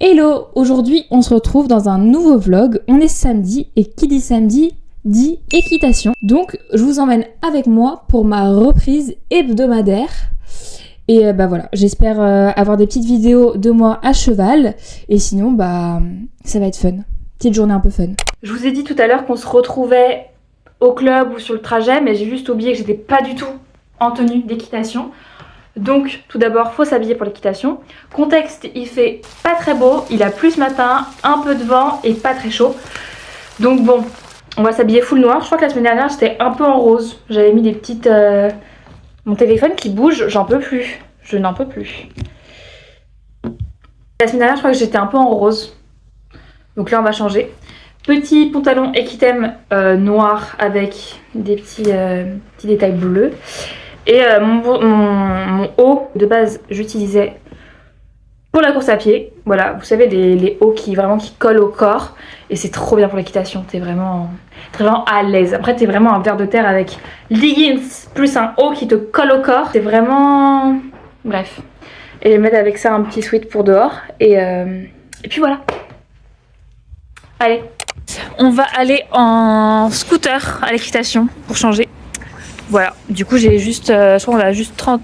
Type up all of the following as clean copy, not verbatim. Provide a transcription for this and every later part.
Hello, aujourd'hui on se retrouve dans un nouveau vlog, on est samedi et qui dit samedi dit équitation. Donc je vous emmène avec moi pour ma reprise hebdomadaire. Et bah voilà, j'espère avoir des petites vidéos de moi à cheval. Et sinon bah ça va être fun, petite journée un peu fun. Je vous ai dit tout à l'heure qu'on se retrouvait au club ou sur le trajet, mais j'ai juste oublié que j'étais pas du tout en tenue d'équitation. Donc tout d'abord faut s'habiller pour l'équitation. Contexte, il fait pas très beau, il a plu ce matin, un peu de vent et pas très chaud. Donc bon, on va s'habiller full noir. Je crois que la semaine dernière j'étais un peu en rose. J'avais mis des petites... Mon téléphone qui bouge, j'en peux plus. Je n'en peux plus. La semaine dernière je crois que j'étais un peu en rose. Donc là on va changer. Petit pantalon Equitem noir avec des petits détails bleus. Et mon haut, de base, j'utilisais pour la course à pied. Voilà, vous savez, les hauts qui collent au corps. Et c'est trop bien pour l'équitation, t'es vraiment à l'aise. Après, t'es vraiment un ver de terre avec leggings plus un haut qui te colle au corps. C'est vraiment... Bref. Et je vais mettre avec ça un petit sweat pour dehors. Et puis voilà. Allez. On va aller en scooter à l'équitation pour changer. Voilà, du coup j'ai juste, je crois qu'on a juste 30,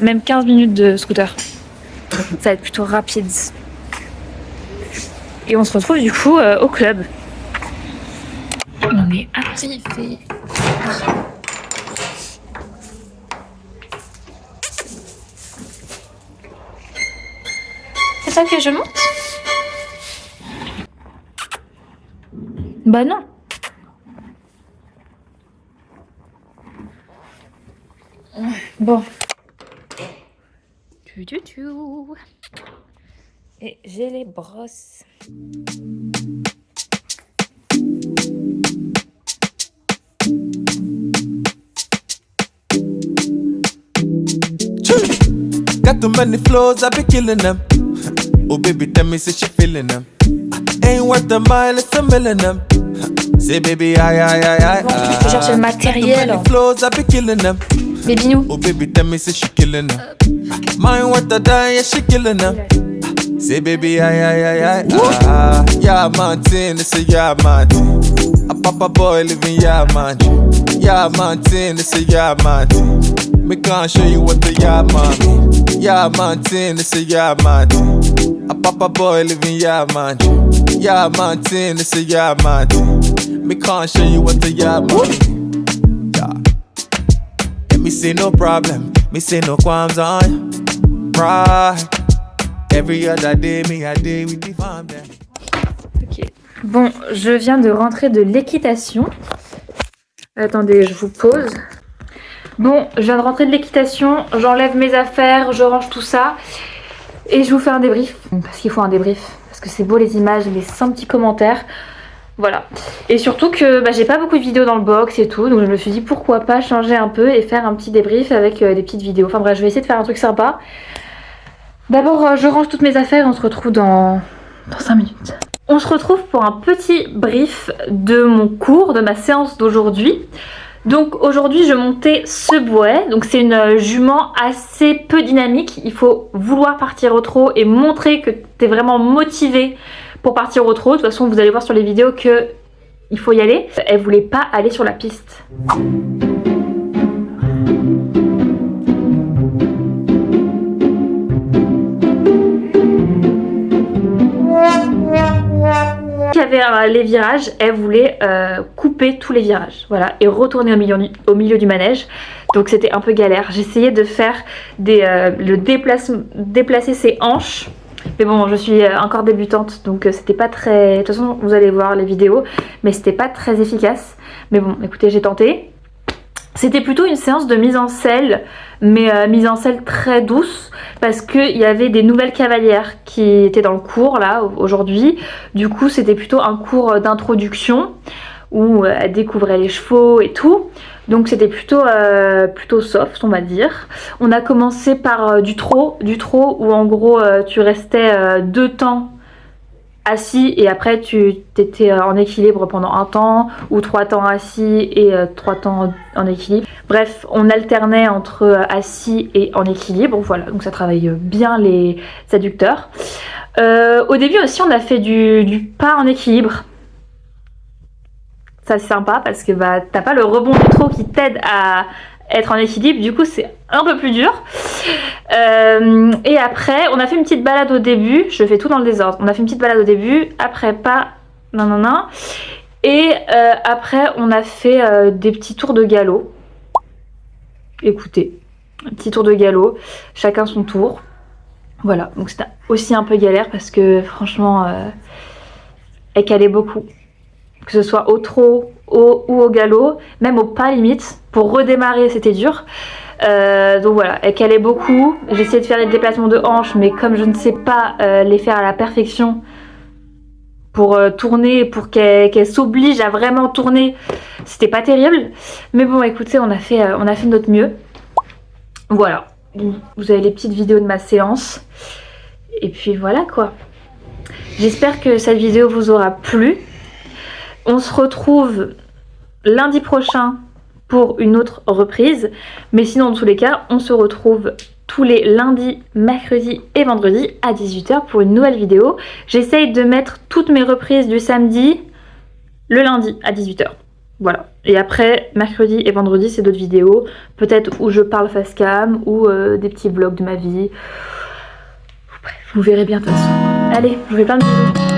même 15 minutes de scooter. Ça va être plutôt rapide. Et on se retrouve du coup au club. On est actifs et... C'est ça que je monte? Bah non. Bon. Et j'ai les brosses. Got too many flows, I be killing them. Oh baby, tell me say she feeling them. Ain't worth a mile, it's a million them. Say baby, aïe. Bon, il faut chercher le matériel. Flows, I be killing them. Les binous. Oh baby, tell me say she killing them. Mine worth a die, yeah she killing them. Say baby, aïe. Yeah, mountain, it's a yeah mountain. A papa boy living yeah mountain. Yeah mountain, it's a yeah mountain. Me can't show you what the yeah mountain. Yeah mountain, it's a yeah mountain. A papa boy living yeah mountain. Yeah mountain, it's a yeah mountain. Me can't show you what the yeah mountain. Yeah. Me say no problem, me say no qualms on right. Every other day, me a day with the farm there. Ok. Bon, je viens de rentrer de l'équitation. Attendez, je vous pose. Bon, je viens de rentrer de l'équitation. J'enlève mes affaires, je range tout ça. Et je vous fais un débrief. Parce qu'il faut un débrief. Parce que c'est beau les images, les 100 petits commentaires. Voilà. Et surtout que j'ai pas beaucoup de vidéos dans le box et tout. Donc je me suis dit pourquoi pas changer un peu et faire un petit débrief avec des petites vidéos. Enfin bref, je vais essayer de faire un truc sympa. D'abord, je range toutes mes affaires et on se retrouve dans 5 minutes. On se retrouve pour un petit brief de mon cours, de ma séance d'aujourd'hui. Donc aujourd'hui, je montais ce bouet. Donc c'est une jument assez peu dynamique. Il faut vouloir partir au trot et montrer que tu es vraiment motivé pour partir au trot. De toute façon, vous allez voir sur les vidéos que il faut y aller. Elle voulait pas aller sur la piste. Il y avait les virages, elle voulait couper tous les virages, voilà, et retourner au milieu du manège. Donc c'était un peu galère. J'essayais de faire déplacer ses hanches. Mais bon, je suis encore débutante, donc c'était pas très... De toute façon, vous allez voir les vidéos, mais c'était pas très efficace. Mais bon, écoutez, j'ai tenté. C'était plutôt une séance de mise en selle, mais mise en selle très douce, parce qu'il y avait des nouvelles cavalières qui étaient dans le cours, là, aujourd'hui. Du coup, c'était plutôt un cours d'introduction, où elle découvrait les chevaux et tout. Donc c'était plutôt soft, on va dire. On a commencé par du trot où en gros tu restais 2 temps assis et après tu étais en équilibre pendant 1 temps ou 3 temps assis et 3 temps en équilibre. Bref, on alternait entre assis et en équilibre, voilà, donc ça travaille bien les adducteurs. Au début aussi, on a fait du pas en équilibre. Ça c'est sympa parce que bah, t'as pas le rebond du trot qui t'aide à être en équilibre, du coup c'est un peu plus dur. Et après, on a fait une petite balade au début, je fais tout dans le désordre. On a fait une petite balade au début, après pas, non. Et après, on a fait des petits tours de galop. Écoutez, un petit tour de galop, chacun son tour. Voilà, donc c'était aussi un peu galère parce que franchement, elle calait beaucoup. Que ce soit au trot ou au galop, même au pas limite, pour redémarrer c'était dur. Donc voilà, elle calait beaucoup. J'ai essayé de faire les déplacements de hanches, mais comme je ne sais pas les faire à la perfection pour tourner, pour qu'elle s'oblige à vraiment tourner, c'était pas terrible. Mais bon, écoutez, on a fait de notre mieux. Voilà, vous avez les petites vidéos de ma séance. Et puis voilà quoi. J'espère que cette vidéo vous aura plu. On se retrouve lundi prochain pour une autre reprise. Mais sinon, dans tous les cas, on se retrouve tous les lundis, mercredis et vendredis à 18 h pour une nouvelle vidéo. J'essaye de mettre toutes mes reprises du samedi le lundi à 18 h. Voilà. Et après, mercredi et vendredi, c'est d'autres vidéos. Peut-être où je parle face cam ou des petits vlogs de ma vie. Bref, vous verrez bien de toute façon. Allez, je vous fais plein de bisous.